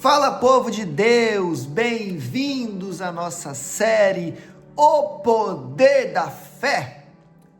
Fala, povo de Deus, bem-vindos à nossa série O Poder da Fé.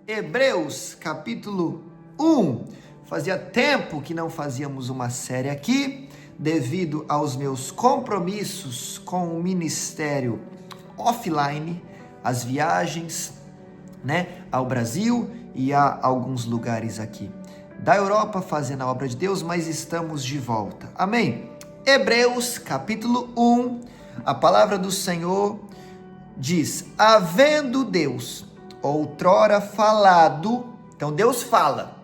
Hebreus capítulo 1. Fazia tempo que não fazíamos uma série aqui, devido aos meus compromissos com o ministério offline, as viagens, ao Brasil e a alguns lugares aqui da Europa fazendo a obra de Deus, mas estamos de volta. Amém? Hebreus capítulo 1, a palavra do Senhor diz: havendo Deus outrora falado, então Deus fala,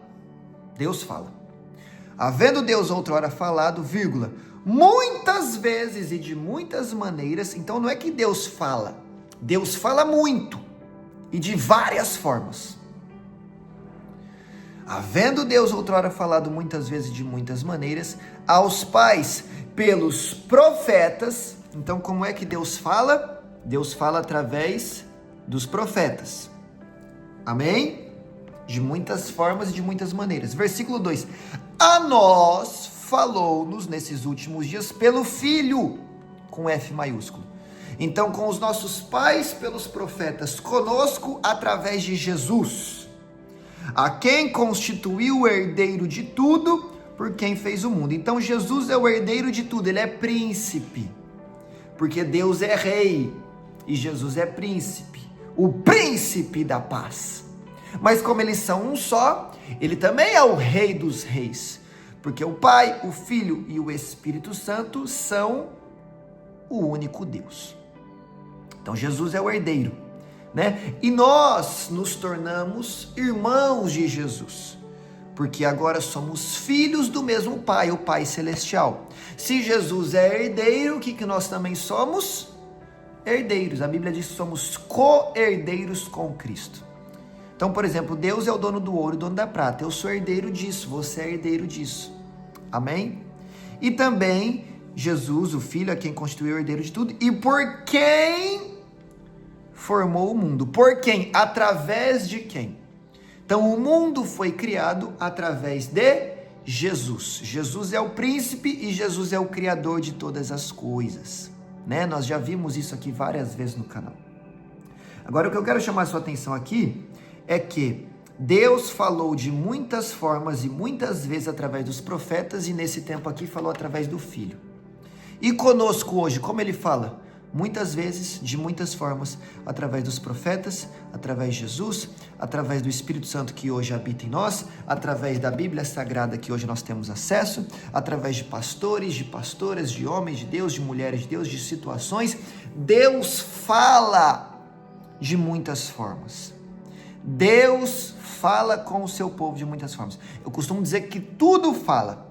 havendo Deus outrora falado, vírgula, muitas vezes e de muitas maneiras. Então não é que Deus fala muito e de várias formas. Havendo Deus outrora falado muitas vezes de muitas maneiras aos pais pelos profetas. Então como é que Deus fala? Deus fala através dos profetas. Amém? De muitas formas e de muitas maneiras. Versículo 2. A nós falou-nos nesses últimos dias pelo Filho, com F maiúsculo. Então com os nossos pais pelos profetas, conosco através de Jesus, a quem constituiu o herdeiro de tudo, por quem fez o mundo. Então Jesus é o herdeiro de tudo, ele é príncipe, porque Deus é rei e Jesus é príncipe, o príncipe da paz. Mas como eles são um só, ele também é o rei dos reis, porque o Pai, o Filho e o Espírito Santo são o único Deus. Então Jesus é o herdeiro, E nós nos tornamos irmãos de Jesus, porque agora somos filhos do mesmo Pai, o Pai Celestial. Se Jesus é herdeiro, o que nós também somos? Herdeiros. A Bíblia diz que somos co-herdeiros com Cristo. Então, por exemplo, Deus é o dono do ouro e dono da prata. Eu sou herdeiro disso, você é herdeiro disso. Amém? E também Jesus, o Filho, é quem constituiu o herdeiro de tudo. E por quem formou o mundo? Por quem? Através de quem? Então o mundo foi criado através de Jesus. Jesus é o príncipe e Jesus é o criador de todas as coisas, Nós já vimos isso aqui várias vezes no canal. Agora o que eu quero chamar a sua atenção aqui é que Deus falou de muitas formas e muitas vezes através dos profetas, e nesse tempo aqui falou através do Filho. E conosco hoje, como ele fala? Muitas vezes, de muitas formas, através dos profetas, através de Jesus, através do Espírito Santo que hoje habita em nós, através da Bíblia Sagrada que hoje nós temos acesso, através de pastores, de pastoras, de homens de Deus, de mulheres de Deus, de situações. Deus fala de muitas formas. Deus fala com o seu povo de muitas formas. Eu costumo dizer que tudo fala,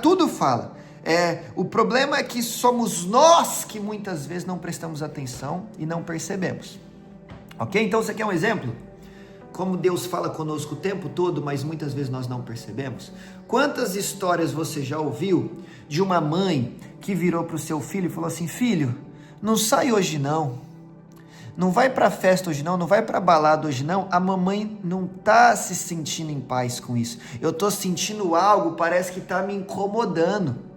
Tudo fala. O problema é que somos nós que muitas vezes não prestamos atenção e não percebemos. Ok? Então você quer um exemplo? Como Deus fala conosco o tempo todo, mas muitas vezes nós não percebemos. Quantas histórias você já ouviu de uma mãe que virou para o seu filho e falou assim: filho, não sai hoje não. Não vai para a festa hoje não vai para a balada hoje não. A mamãe não está se sentindo em paz com isso. Eu estou sentindo algo, parece que está me incomodando.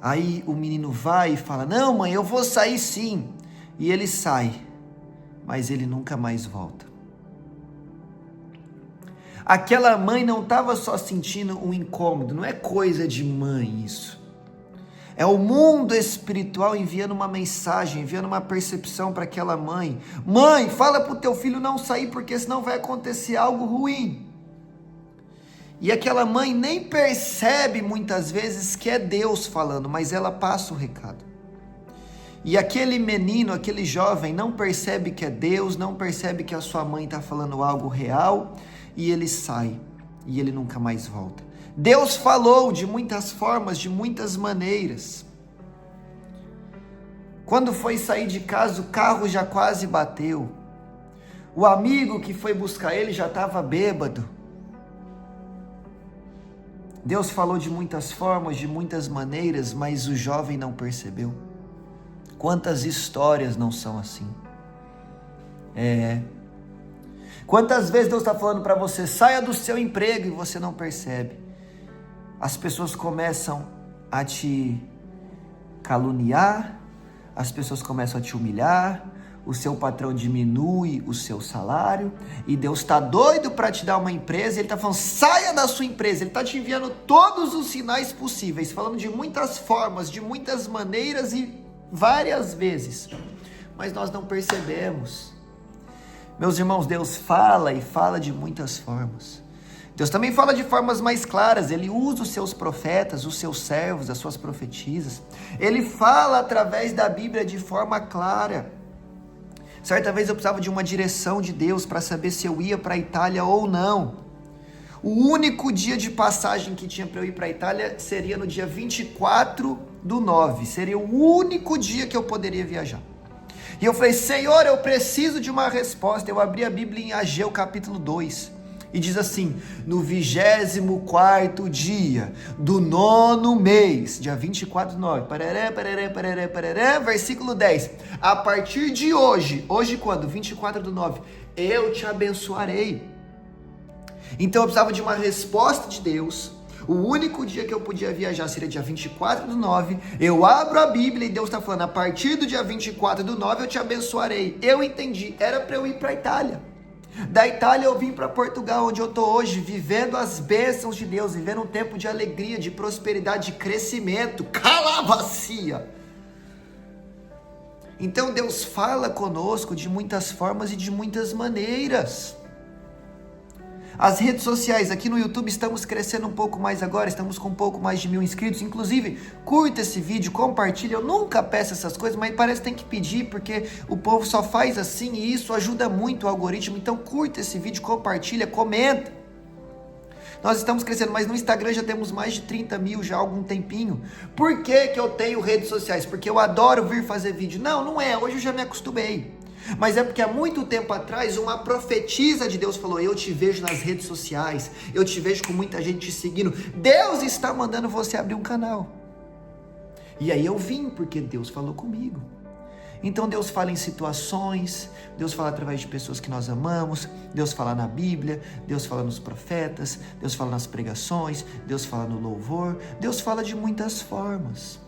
Aí o menino vai e fala: não mãe, eu vou sair sim. E ele sai, mas ele nunca mais volta. Aquela mãe não estava só sentindo um incômodo, não é coisa de mãe isso. É o mundo espiritual enviando uma mensagem, enviando uma percepção para aquela mãe. Mãe, fala para o teu filho não sair, porque senão vai acontecer algo ruim. E aquela mãe nem percebe muitas vezes que é Deus falando, mas ela passa o recado. E aquele menino, aquele jovem não percebe que é Deus, não percebe que a sua mãe está falando algo real, e ele sai, e ele nunca mais volta. Deus falou de muitas formas, de muitas maneiras. Quando foi sair de casa, o carro já quase bateu. O amigo que foi buscar ele já estava bêbado. Deus falou de muitas formas, de muitas maneiras, mas o jovem não percebeu. Quantas histórias não são assim? Quantas vezes Deus está falando para você, saia do seu emprego, e você não percebe. As pessoas começam a te caluniar, as pessoas começam a te humilhar, o seu patrão diminui o seu salário, e Deus está doido para te dar uma empresa, Ele está falando, saia da sua empresa, Ele está te enviando todos os sinais possíveis, falando de muitas formas, de muitas maneiras e várias vezes, mas nós não percebemos. Meus irmãos, Deus fala e fala de muitas formas. Deus também fala de formas mais claras, Ele usa os seus profetas, os seus servos, as suas profetisas. Ele fala através da Bíblia de forma clara. Certa vez eu precisava de uma direção de Deus para saber se eu ia para a Itália ou não. O único dia de passagem que tinha para eu ir para a Itália seria no dia 24/9. Seria o único dia que eu poderia viajar. E eu falei, Senhor, eu preciso de uma resposta. Eu abri a Bíblia em Ageu capítulo 2. E diz assim, no 24º dia do 9º mês, dia 24/9, versículo 10, a partir de hoje quando? 24/9, eu te abençoarei. Então eu precisava de uma resposta de Deus. O único dia que eu podia viajar seria dia 24/9, eu abro a Bíblia e Deus está falando, a partir do dia 24/9 eu te abençoarei. Eu entendi, era para eu ir para a Itália. Da Itália eu vim para Portugal, onde eu estou hoje, vivendo as bênçãos de Deus, vivendo um tempo de alegria, de prosperidade, de crescimento. Calavacia! Então Deus fala conosco de muitas formas e de muitas maneiras. As redes sociais, aqui no YouTube estamos crescendo um pouco mais agora, estamos com um pouco mais de 1000 inscritos, inclusive curta esse vídeo, compartilha, eu nunca peço essas coisas, mas parece que tem que pedir, porque o povo só faz assim e isso ajuda muito o algoritmo, então curta esse vídeo, compartilha, comenta. Nós estamos crescendo, mas no Instagram já temos mais de 30 mil já há algum tempinho. Por que eu tenho redes sociais? Porque eu adoro vir fazer vídeo? Não é, hoje eu já me acostumei. Mas é porque há muito tempo atrás uma profetisa de Deus falou, eu te vejo nas redes sociais, eu te vejo com muita gente te seguindo, Deus está mandando você abrir um canal. E aí eu vim, porque Deus falou comigo. Então Deus fala em situações, Deus fala através de pessoas que nós amamos, Deus fala na Bíblia, Deus fala nos profetas, Deus fala nas pregações, Deus fala no louvor, Deus fala de muitas formas.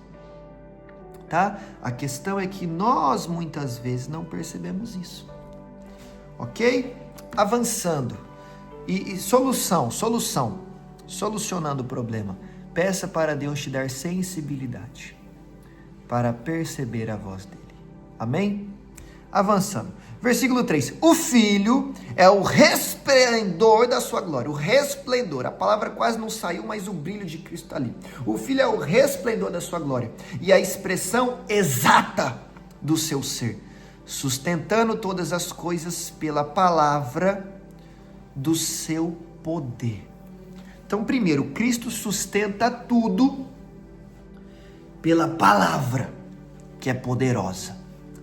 Tá? A questão é que nós muitas vezes não percebemos isso, ok? Avançando, e solucionando o problema, peça para Deus te dar sensibilidade, para perceber a voz dele, amém? Avançando, versículo 3, o Filho é o resplendor da sua glória, o resplendor, a palavra quase não saiu, mas o brilho de Cristo está ali. O Filho é o resplendor da sua glória e a expressão exata do seu ser, sustentando todas as coisas pela palavra do seu poder. Então, primeiro, Cristo sustenta tudo pela palavra, que é poderosa.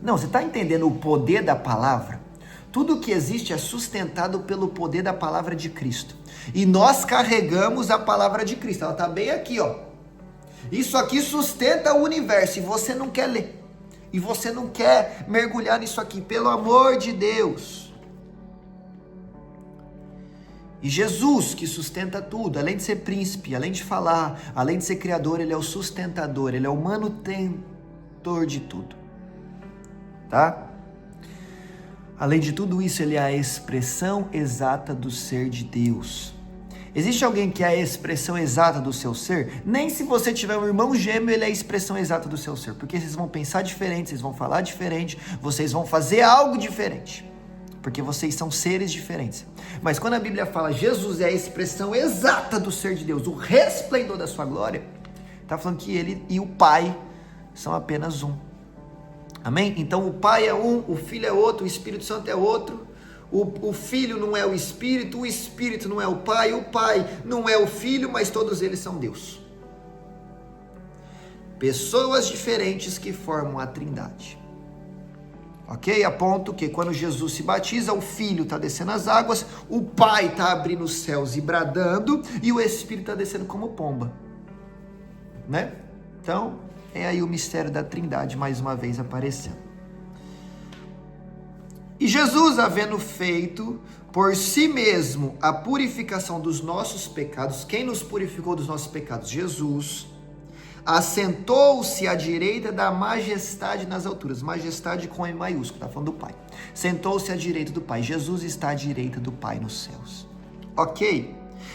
Não, você está entendendo o poder da palavra? Tudo que existe é sustentado pelo poder da palavra de Cristo. E nós carregamos a palavra de Cristo. Ela está bem aqui, ó. Isso aqui sustenta o universo e você não quer ler. E você não quer mergulhar nisso aqui, pelo amor de Deus. E Jesus, que sustenta tudo, além de ser príncipe, além de falar, além de ser criador, ele é o sustentador, ele é o manutentor de tudo. Tá? Além de tudo isso, ele é a expressão exata do ser de Deus. Existe alguém que é a expressão exata do seu ser? Nem se você tiver um irmão gêmeo, ele é a expressão exata do seu ser. Porque vocês vão pensar diferente, vocês vão falar diferente, vocês vão fazer algo diferente. Porque vocês são seres diferentes. Mas quando a Bíblia fala Jesus é a expressão exata do ser de Deus, o resplendor da sua glória, está falando que ele e o Pai são apenas um. Amém? Então o Pai é um, o Filho é outro, o Espírito Santo é outro. O Filho não é o Espírito não é o Pai não é o Filho, mas todos eles são Deus. Pessoas diferentes que formam a Trindade. Ok? A ponto que quando Jesus se batiza, o Filho está descendo as águas, o Pai está abrindo os céus e bradando, e o Espírito está descendo como pomba. Né? Então, é aí o mistério da Trindade mais uma vez aparecendo. E Jesus, havendo feito por si mesmo a purificação dos nossos pecados, quem nos purificou dos nossos pecados? Jesus. Assentou-se à direita da majestade nas alturas. Majestade com M maiúsculo, está falando do Pai. Sentou-se à direita do Pai. Jesus está à direita do Pai nos céus. Ok?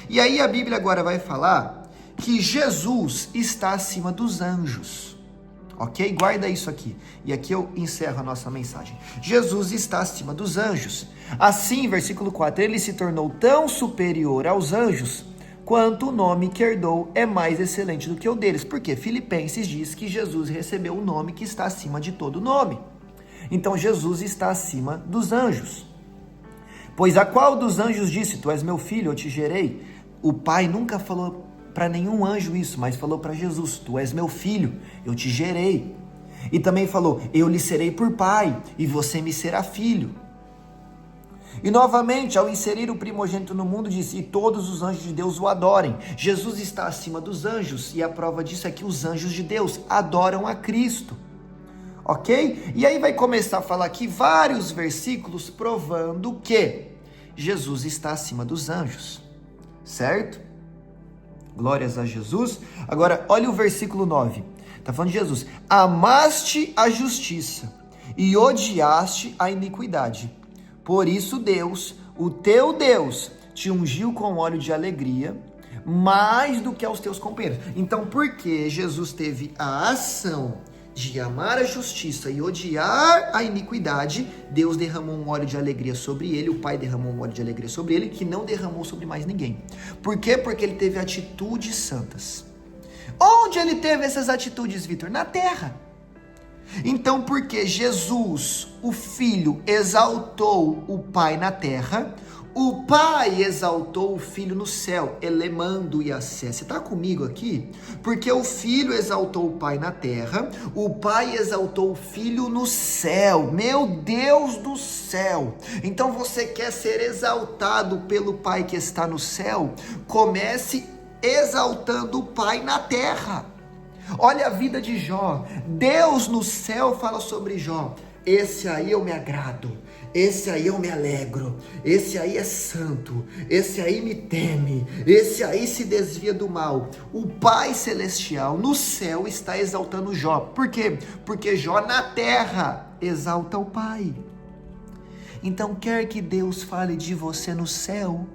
E aí a Bíblia agora vai falar que Jesus está acima dos anjos. Ok? Guarda isso aqui. E aqui eu encerro a nossa mensagem. Jesus está acima dos anjos. Assim, versículo 4, ele se tornou tão superior aos anjos, quanto o nome que herdou é mais excelente do que o deles. Porque Filipenses diz que Jesus recebeu o nome que está acima de todo nome. Então Jesus está acima dos anjos. Pois a qual dos anjos disse, tu és meu filho, eu te gerei? O Pai nunca falou para nenhum anjo isso, mas falou para Jesus, tu és meu filho, eu te gerei. E também falou, eu lhe serei por pai, e você me será filho. E novamente, ao inserir o primogênito no mundo, disse, e todos os anjos de Deus o adorem. Jesus está acima dos anjos, e a prova disso é que os anjos de Deus adoram a Cristo. Ok? E aí vai começar a falar aqui vários versículos provando que Jesus está acima dos anjos. Certo? Glórias a Jesus. Agora, olha o versículo 9. Está falando de Jesus. Amaste a justiça e odiaste a iniquidade. Por isso Deus, o teu Deus, te ungiu com óleo de alegria, mais do que aos teus companheiros. Então, porque Jesus teve a ação de amar a justiça e odiar a iniquidade, Deus derramou um óleo de alegria sobre ele, o Pai derramou um óleo de alegria sobre ele, que não derramou sobre mais ninguém. Por quê? Porque ele teve atitudes santas. Onde ele teve essas atitudes, Vitor? Na terra. Então, porque Jesus, o Filho, exaltou o Pai na terra, o Pai exaltou o Filho no céu, elemando e acé. Você está comigo aqui? Porque o Filho exaltou o Pai na terra, o Pai exaltou o Filho no céu. Meu Deus do céu! Então você quer ser exaltado pelo Pai que está no céu? Comece exaltando o Pai na terra. Olha a vida de Jó. Deus no céu fala sobre Jó. Esse aí eu me agrado, esse aí eu me alegro, esse aí é santo, esse aí me teme, esse aí se desvia do mal. O Pai Celestial no céu está exaltando Jó. Por quê? Porque Jó na terra exalta o Pai. Então quer que Deus fale de você no céu,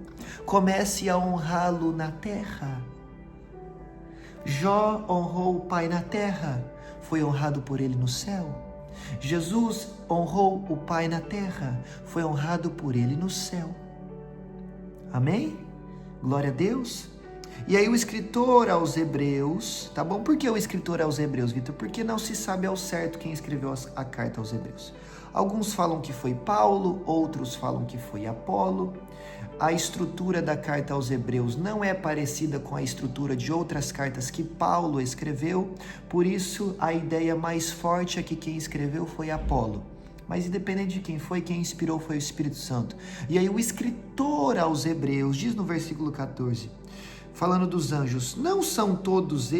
comece a honrá-lo na terra. Jó honrou o Pai na terra, foi honrado por ele no céu. Jesus honrou o Pai na terra, foi honrado por ele no céu. Amém? Glória a Deus. E aí o escritor aos Hebreus, tá bom? Por que o escritor aos Hebreus, Vitor? Porque não se sabe ao certo quem escreveu a carta aos Hebreus. Alguns falam que foi Paulo, outros falam que foi Apolo. A estrutura da carta aos Hebreus não é parecida com a estrutura de outras cartas que Paulo escreveu, por isso a ideia mais forte é que quem escreveu foi Apolo. Mas independente de quem foi, quem inspirou foi o Espírito Santo. E aí o escritor aos Hebreus diz no versículo 14, falando dos anjos, não são todos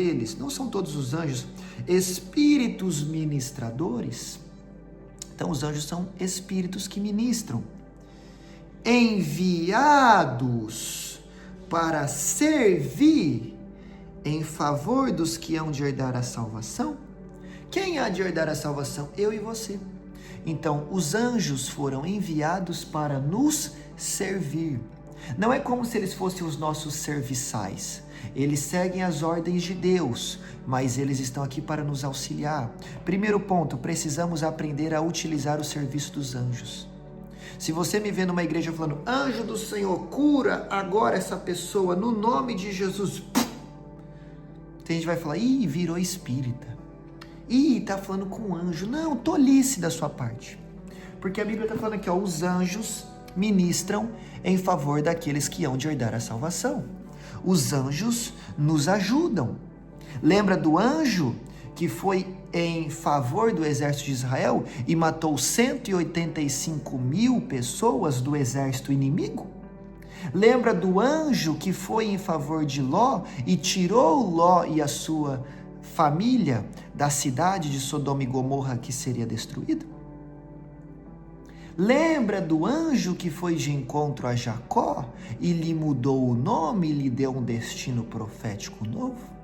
os anjos espíritos ministradores? Então os anjos são espíritos que ministram, enviados para servir em favor dos que hão de herdar a salvação. Quem há de herdar a salvação? Eu e você. Então, os anjos foram enviados para nos servir. Não é como se eles fossem os nossos serviçais. Eles seguem as ordens de Deus, mas eles estão aqui para nos auxiliar. Primeiro ponto, precisamos aprender a utilizar o serviço dos anjos. Se você me vê numa igreja falando, anjo do Senhor, cura agora essa pessoa no nome de Jesus. Tem gente que vai falar, ih, virou espírita. Ih, tá falando com anjo. Não, tolice da sua parte. Porque a Bíblia está falando aqui, ó, os anjos ministram em favor daqueles que hão de herdar a salvação. Os anjos nos ajudam. Lembra do anjo que foi em favor do exército de Israel e matou 185 mil pessoas do exército inimigo? Lembra do anjo que foi em favor de Ló e tirou Ló e a sua família da cidade de Sodoma e Gomorra que seria destruída? Lembra do anjo que foi de encontro a Jacó e lhe mudou o nome e lhe deu um destino profético novo?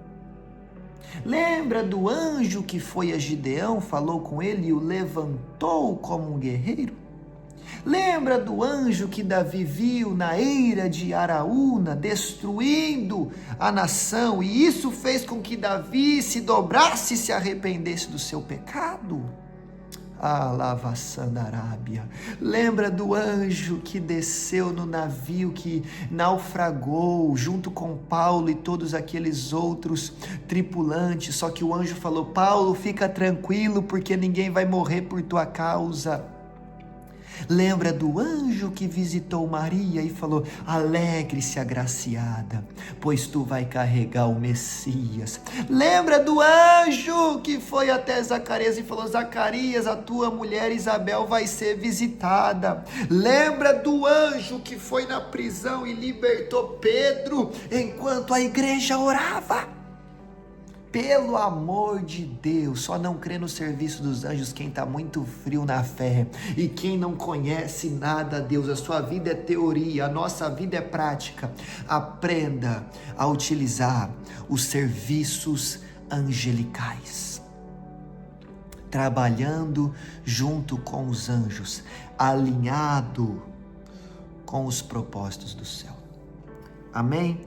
Lembra do anjo que foi a Gideão, falou com ele e o levantou como um guerreiro? Lembra do anjo que Davi viu na eira de Araúna, destruindo a nação, e isso fez com que Davi se dobrasse e se arrependesse do seu pecado? Alavassandarábia. Lembra do anjo que desceu no navio que naufragou junto com Paulo e todos aqueles outros tripulantes, só que o anjo falou: Paulo, fica tranquilo, porque ninguém vai morrer por tua causa. Lembra do anjo que visitou Maria e falou: alegre-se, agraciada, pois tu vai carregar o Messias. Lembra do anjo que foi até Zacarias e falou: Zacarias, a tua mulher Isabel vai ser visitada. Lembra do anjo que foi na prisão e libertou Pedro enquanto a igreja orava? Pelo amor de Deus, só não crê no serviço dos anjos quem está muito frio na fé e quem não conhece nada a Deus. A sua vida é teoria, a nossa vida é prática. Aprenda a utilizar os serviços angelicais, trabalhando junto com os anjos, alinhado com os propósitos do céu. Amém?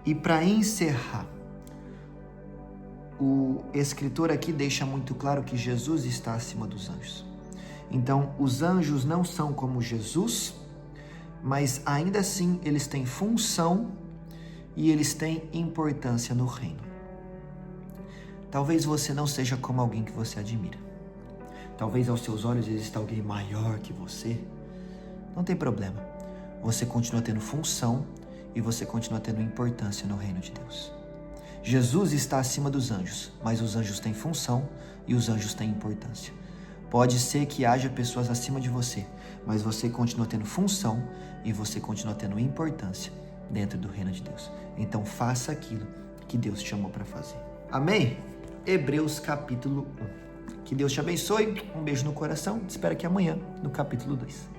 E para encerrar, o escritor aqui deixa muito claro que Jesus está acima dos anjos. Então, os anjos não são como Jesus, mas ainda assim eles têm função e eles têm importância no reino. Talvez você não seja como alguém que você admira. Talvez aos seus olhos exista alguém maior que você. Não tem problema. Você continua tendo função e você continua tendo importância no reino de Deus. Jesus está acima dos anjos, mas os anjos têm função e os anjos têm importância. Pode ser que haja pessoas acima de você, mas você continua tendo função e você continua tendo importância dentro do reino de Deus. Então faça aquilo que Deus te chamou para fazer. Amém? Hebreus capítulo 1. Que Deus te abençoe, um beijo no coração, te espero aqui amanhã no capítulo 2.